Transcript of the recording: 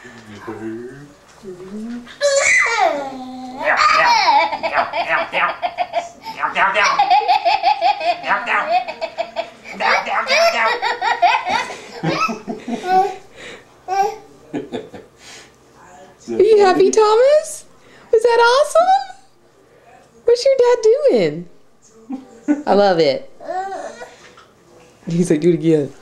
Are you happy, Thomas? Was that awesome? What's your dad doing? I love it. He's like, do it again.